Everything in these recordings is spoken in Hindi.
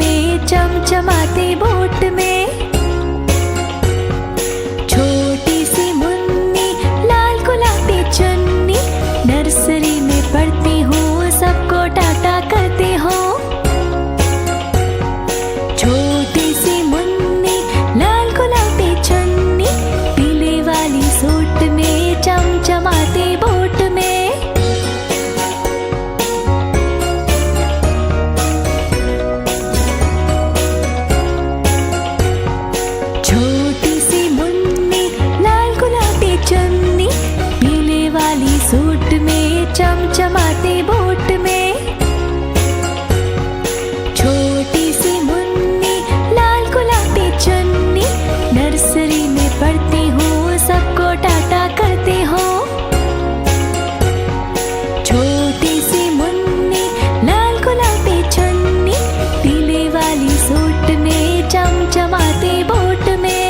में चमचमाते बोट में। छोटी सी मुन्नी लाल गुलाबी चुन्नी, नर्सरी में पढ़ती हूँ सबको टाटा करती हूँ। छोटी सी मुन्नी लाल गुलाबी चुन्नी, पीले वाली सूट में चमचमाते बोट में। छोटी सी मुन्नी लाल गुलाबी चुन्नी, पीले वाली सूट में चमचमाते बोट में। छोटी सी मुन्नी लाल गुलाबी चुन्नी, नर्सरी में पढ़ती हूँ सबको टाटा करती हूँ। छोटी सी मुन्नी लाल गुलाबी चुन्नी, पीले वाली सूट में चमचमाते बोट में।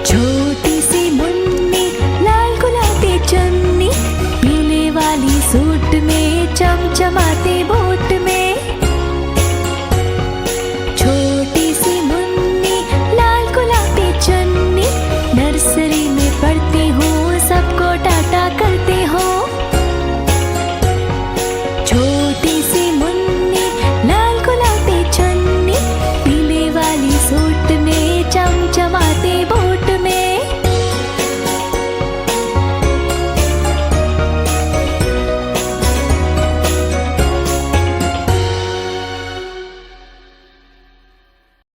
छोटी सी मुन्नी लाल गुलाबी चुन्नी, पीले वाली सूट में चमचमाते बोट